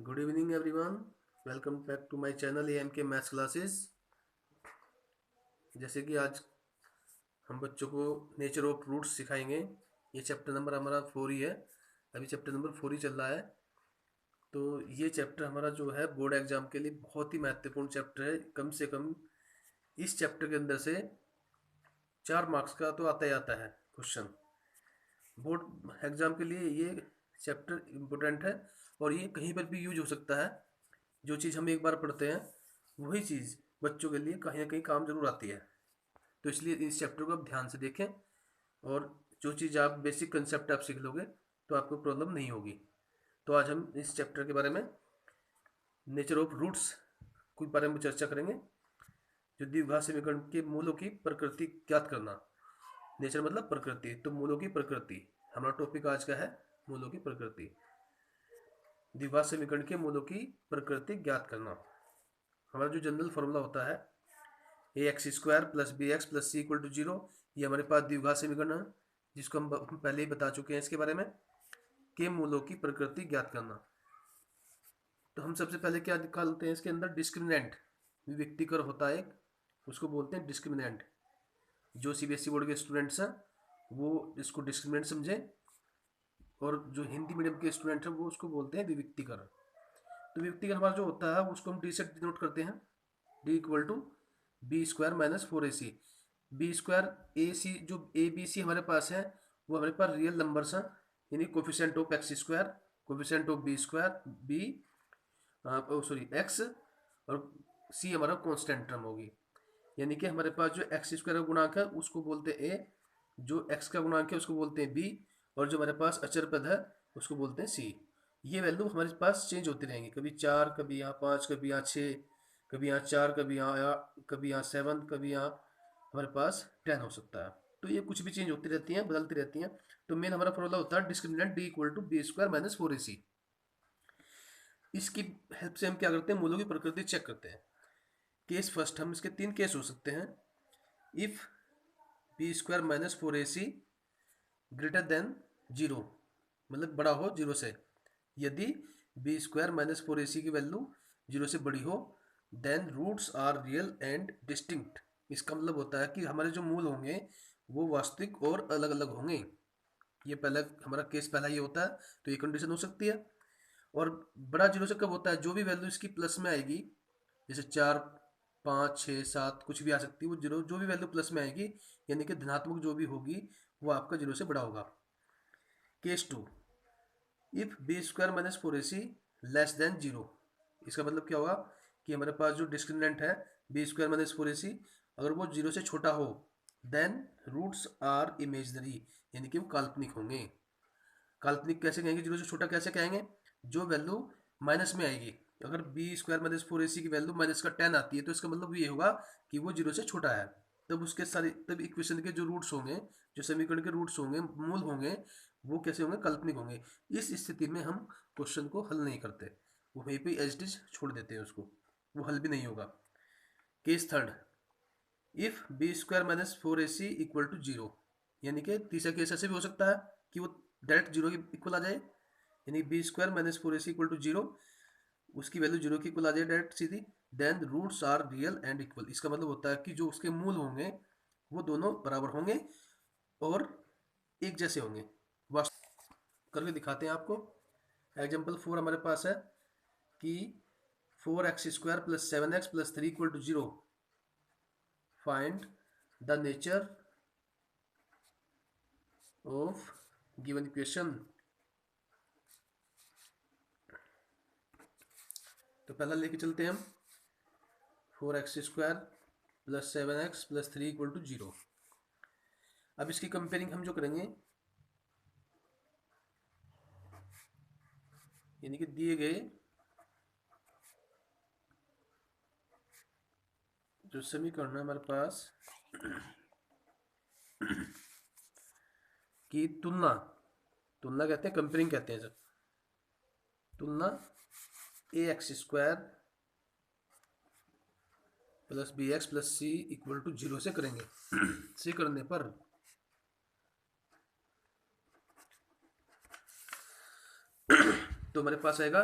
Good evening everyone. Welcome back to my channel M K maths classes. जैसे कि आज हम बच्चों को नेचर ऑफ रूट्स सिखाएंगे। ये चैप्टर नंबर हमारा 4 ही है। अभी चैप्टर नंबर 4 ही चल रहा है। तो ये चैप्टर हमारा जो है बोर्ड एग्जाम के लिए बहुत ही महत्वपूर्ण चैप्टर है। कम से कम इस चैप्टर के अंदर से 4 मार्क्स का तो आता ही आता है क्वेश्चन। बोर्ड एग्जाम के लिए ये चैप्टर इम्पोर्टेंट है और ये कहीं पर भी यूज हो सकता है। जो चीज़ हम एक बार पढ़ते हैं वही चीज़ बच्चों के लिए कहीं ना कहीं काम जरूर आती है। तो इसलिए इस चैप्टर को आप ध्यान से देखें और जो चीज़ आप बेसिक कंसेप्ट आप सीख लोगे तो आपको प्रॉब्लम नहीं होगी। तो आज हम इस चैप्टर के बारे में नेचर ऑफ रूट्स के बारे में चर्चा करेंगे। जो द्विघात समीकरण के मूलों की प्रकृति ज्ञात करना। नेचर मतलब प्रकृति, तो मूलों की प्रकृति हमारा टॉपिक आज का है। मूलों की प्रकृति, द्विघात समीकरण के मूलों की प्रकृति ज्ञात करना। हमारा जो जनरल फॉर्मूला होता है a x square plus b x plus c equal to zero, ये हमारे पास द्विघात समीकरण है जिसको हम पहले ही बता चुके हैं इसके बारे में। के मूलों की प्रकृति ज्ञात करना। तो हम सबसे पहले क्या निकालते हैं इसके अंदर, डिस्क्रिमिनेंट। विविक्तिकर होता है एक, उसको बोलते हैं डिस्क्रिमिनेंट। जो सीबीएसई बोर्ड के स्टूडेंट्स हैं वो इसको डिस्क्रिमिनेंट समझें और जो हिंदी मीडियम के स्टूडेंट हैं वो उसको बोलते हैं विविक्तिकर। तो विविक्तिकर हमारा जो होता है उसको हम डी से डिनोट करते हैं। D equal to b square minus 4ac। B square a c, जो ए बी सी हमारे पास है वो हमारे पास रियल नंबर्स हैं, यानी coefficient of x square, coefficient of b square b sorry x, और सी हमारा कांस्टेंट टर्म होगी। यानी कि हमारे पास जो एक्स स्क्वायर का गुणांक है उसको बोलते हैं ए, जो एक्स का गुणांक है उसको बोलते हैं बी, और जो हमारे पास अचर पद है उसको बोलते हैं सी। ये वैल्यू हमारे पास चेंज होती रहेंगी, कभी 4, कभी यहाँ 5, कभी यहाँ 6, कभी यहाँ 4, कभी यहाँ 7, कभी यहाँ हमारे पास 10 हो सकता है। तो ये कुछ भी चेंज होती रहती हैं, बदलती रहती हैं। तो मेन हमारा फॉर्मूला होता है discriminant D equal to b square minus 4ac। इसकी हेल्प से हम क्या करते हैं, मूलों की प्रकृति चेक करते हैं। केस फर्स्ट, हम इसके 3 केस हो सकते हैं। If b square minus 4ac greater than 0, मतलब बड़ा हो 0 से। यदि बी स्क्वायर माइनस 4ac की वैल्यू 0 से बड़ी हो, then roots are real and distinct. इसका मतलब होता है कि हमारे जो मूल होंगे वो वास्तविक और अलग अलग होंगे। ये पहला हमारा केस पहला ये होता है। तो ये कंडीशन हो सकती है। और बड़ा 0 से कब होता है, जो भी वैल्यू इसकी प्लस में आएगी, जैसे 4, 5, 6, 7 कुछ भी आ सकती है, वो जीरो जो भी वैल्यू प्लस में आएगी यानी कि धनात्मक जो भी होगी वो आपका 0 से बड़ा होगा। Case 2, if b square minus 4ac less than 0। इसका मतलब क्या होगा कि हमारे पास जो डिस्क्रिमिनेंट है बी स्क्वायर माइनस 4ac, अगर वो 0 से छोटा हो, देन रूट्स आर इमेजनरी, यानी कि वो काल्पनिक होंगे। काल्पनिक कैसे कहेंगे, 0 से छोटा कैसे कहेंगे, जो वैल्यू माइनस में आएगी। अगर बी स्क्वायर माइनस 4ac की वैल्यू माइनस का 10 आती है तो इसका मतलब ये होगा कि वो 0 से छोटा है। तब उसके सारे तब इक्वेशन के जो रूट्स होंगे, जो समीकरण के रूट्स होंगे, मूल होंगे, वो कैसे होंगे, काल्पनिक होंगे। इस स्थिति में हम क्वेश्चन को हल नहीं करते, वो वहीं पे एज इट इज छोड़ देते हैं उसको, वो हल भी नहीं होगा। Case third, if b square minus 4ac equal to 0। यानी कि तीसरा केस ऐसे भी हो सकता है कि वो डायरेक्ट 0 के इक्वल आ जाए, यानी b square minus 4ac equal to 0, उसकी वैल्यू 0 की इक्वल आ जाए डायरेक्ट सीधी। Then roots are real and equal. इसका मतलब होता है कि जो उसके मूल होंगे वो दोनों बराबर होंगे और एक जैसे होंगे। वास्तव करके दिखाते हैं आपको। एग्जाम्पल 4 हमारे पास है कि 4x square plus 7x plus 3 equal to 0। Find the nature of given equation. तो पहला लेके चलते हैं हम, 4x square plus 7x plus 3 equal to 0। अब इसकी कंपेयरिंग हम जो करेंगे, यानी कि दिए गए जो समीकरण है हमारे पास की तुलना, तुलना कहते हैं, कंपेयरिंग कहते हैं सर। तुलना a x square plus b x plus c equal to 0 से करेंगे। से करने पर तो हमारे पास आएगा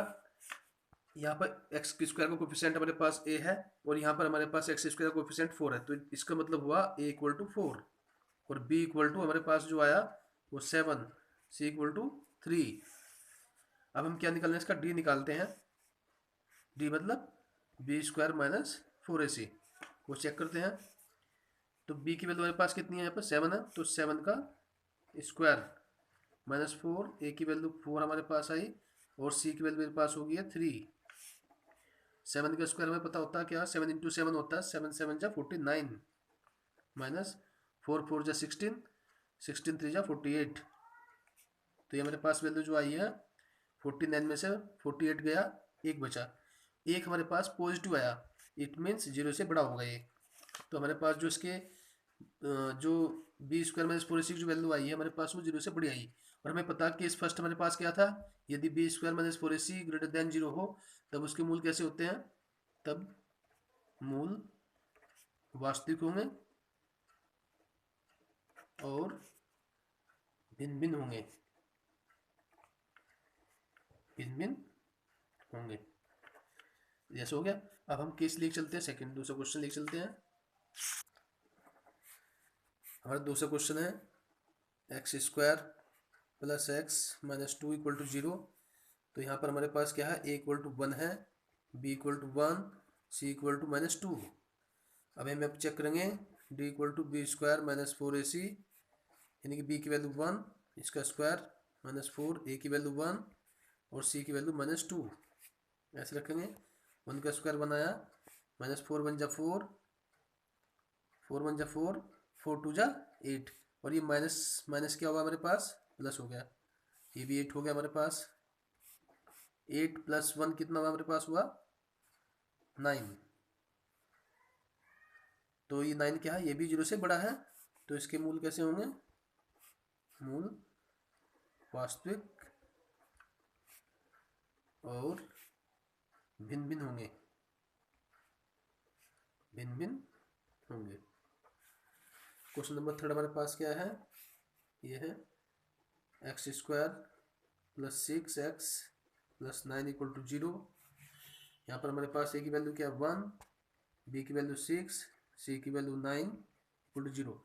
यहाँ पर एक्स स्क्वायर का कोफिशिएंट हमारे पास ए है और यहाँ पर हमारे पास एक्स स्क्वायर का कोफिशिएंट 4 है, तो इसका मतलब हुआ ए इक्वल टू 4 और बी इक्वल टू हमारे पास जो आया वो 7, सी इक्वल टू 3। अब हम क्या निकालना है, इसका डी निकालते हैं। डी मतलब बी स्क्वायर माइनस 4ac, वो चेक करते हैं। तो बी की वैल्यू हमारे पास कितनी है, यहाँ पर 7 है, तो 7 का स्क्वायर माइनस 4, ए की वैल्यू 4 हमारे पास आई और सी की वैल्यू मेरे पास होगी है 3। 7 का स्क्वायर हमें पता होता है क्या, 7 इंटू 7 होता है 7 7 जा 49 माइनस 4 4 जा 16, 16 3 जा 48। तो ये हमारे पास वैल्यू जो आई है 49 में से 48 गया, एक बचा, एक हमारे पास पॉजिटिव आया, इट मीन्स जीरो से बड़ा होगा ये। तो हमारे पास जो इसके जो बी स्क्वायर माइनस 4ac की जो वैल्यू आई है हमारे पास वो जीरो से बड़ी आई। और हमें पता कि इस फर्स्ट हमारे पास क्या था, यदि b square minus 4ac greater than zero हो तब उसके मूल कैसे होते हैं, तब मूल वास्तविक होंगे और भिन्न भिन्न होंगे, भिन्न भिन्न होंगे। जैसे हो गया। अब हम केस लेके चलते हैं, सेकंड दूसरा क्वेश्चन लेके चलते हैं। हमारा दूसरा क्वेश्चन है x square plus x minus 2 equal to 0। तो यहाँ पर हमारे पास क्या है, ए इक्वल टू 1 है, b equal to 1, c equal to -2। अब हम चेक करेंगे D equal to b square minus 4ac, यानी कि बी की वैल्यू 1, इसका स्क्वायर -4, ए की वैल्यू 1 और सी की वैल्यू -2। ऐसे रखेंगे, 1 का स्क्वायर बनाया, -4 1 जा 4, 4 1 जा 4, 4 2 जा 8 और ये माइनस माइनस क्या होगा हमारे पास, प्लस हो गया, ये भी 8 हो गया हमारे पास। 8 प्लस 1 कितना हुआ हमारे पास, हुआ 9। तो ये 9 क्या है, ये भी जीरो से बड़ा है, तो इसके मूल कैसे होंगे, मूल वास्तविक और भिन्न भिन्न होंगे, भिन्न भिन्न होंगे। क्वेश्चन नंबर 3 हमारे पास क्या है, ये है x square plus 6x plus 9 equal to 0। यहाँ पर हमारे पास ए की वैल्यू क्या, 1, बी की वैल्यू 6, सी की वैल्यू 9 इक्वल टू 0।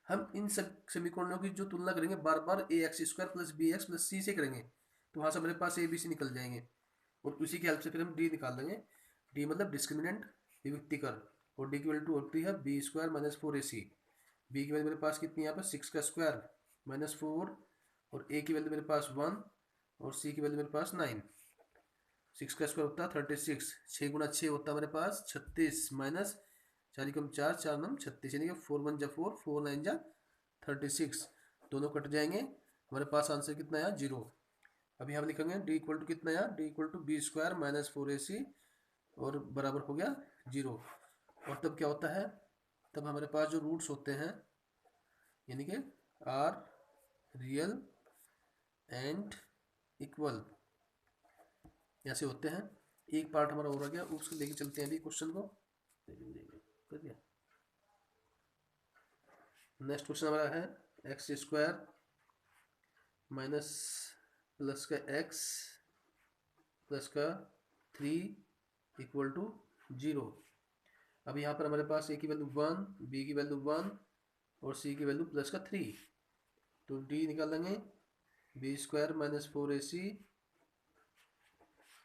हम इन सब समीकरणों की जो तुलना करेंगे बार बार a x square plus b x plus c से करेंगे, तो वहाँ से हमारे पास ए बी सी निकल जाएंगे और उसी की हेल्प से फिर हम डी निकाल देंगे। डी मतलब डिस्क्रिमिनेंट, विविक्तिकर, और डी की वैल्यू होती है b square minus 4ac। B की वैल्यू मेरे पास कितनी है यहाँ पर, 6 का स्क्वायर -4 और ए की वैल्यू मेरे पास 1 और सी की वैल्यू मेरे पास 9। 6 का स्क्वायर होता है 36, 6 गुना 6 होता है हमारे पास 36 माइनस 4 कम 4 4 नम 36, यानी कि 4 1 जा 4, 4 9 जा 36, दोनों कट जाएंगे, हमारे पास आंसर कितना आया, 0। अभी हम लिखेंगे डी इक्वल टू कितना आया, D equal to b square minus 4ac और बराबर हो गया 0। और तब क्या होता है, तब हमारे पास जो रूट्स होते हैं यानी कि आर रियल एंड इक्वल ऐसे होते हैं। एक पार्ट हमारा हो रहा गया, उसको लेके चलते हैं अभी क्वेश्चन को। नेक्स्ट क्वेश्चन हमारा है एक्स स्क्वायर माइनस प्लस का एक्स प्लस का 3 इक्वल टू 0। अब यहाँ पर हमारे पास ए की वैल्यू 1, बी की वैल्यू 1 और सी की वैल्यू प्लस का 3, तो डी निकालेंगे b square minus 4ac,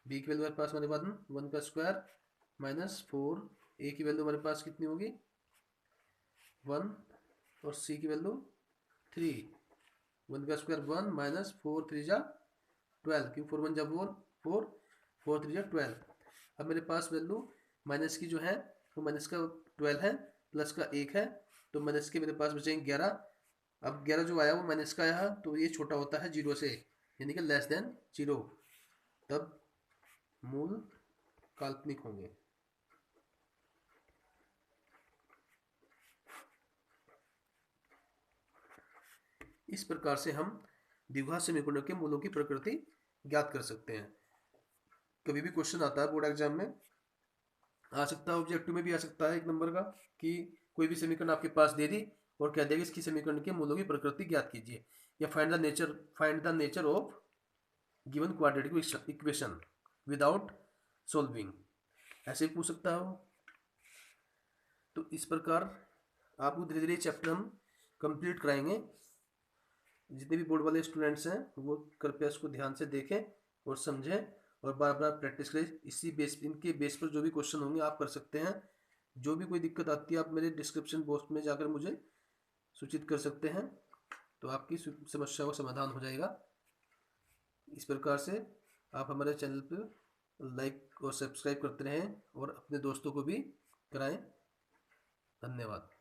b की वैल्यू हमारे पास हमारे पास 1 का स्क्वायर माइनस 4, ए की वैल्यू हमारे पास कितनी होगी 1 और सी की वैल्यू 3, 1 का स्क्वायर 1 माइनस 4 3 जा 12, क्योंकि 4 1 जा 4, 4 4 3 जा 12। अब मेरे पास वैल्यू माइनस की जो है वो माइनस का 12 है, प्लस का 1 है, तो माइनस के मेरे पास बचेंगे 11। अब 11 जो आया वो माइनस का आया, तो ये छोटा होता है 0 से, यानी कि लेस देन 0, तब मूल काल्पनिक होंगे। इस प्रकार से हम द्विघात समीकरणों के मूलों की प्रकृति ज्ञात कर सकते हैं। कभी भी क्वेश्चन आता है बोर्ड एग्जाम में, आ सकता है ऑब्जेक्टिव में भी आ सकता है 1 नंबर का, कि कोई भी समीकरण आपके पास दे दी और कह देगा इसकी समीकरण के मूलों की प्रकृति ज्ञात कीजिए, या find the nature of given quadratic equation without solving, ऐसे भी पूछ सकता है वो। तो इस प्रकार आपको धीरे धीरे चैप्टर हम कंप्लीट कराएंगे। जितने भी बोर्ड वाले स्टूडेंट्स हैं वो कृपया इसको ध्यान से देखें और समझें और बार बार प्रैक्टिस करें। इसी बेस, इनके बेस पर जो भी क्वेश्चन होंगे आप कर सकते हैं। जो भी कोई दिक्कत आती है आप मेरे डिस्क्रिप्शन बॉक्स में जाकर मुझे सूचित कर सकते हैं, तो आपकी समस्या का समाधान हो जाएगा। इस प्रकार से आप हमारे चैनल पर लाइक और सब्सक्राइब करते रहें और अपने दोस्तों को भी कराएं। धन्यवाद।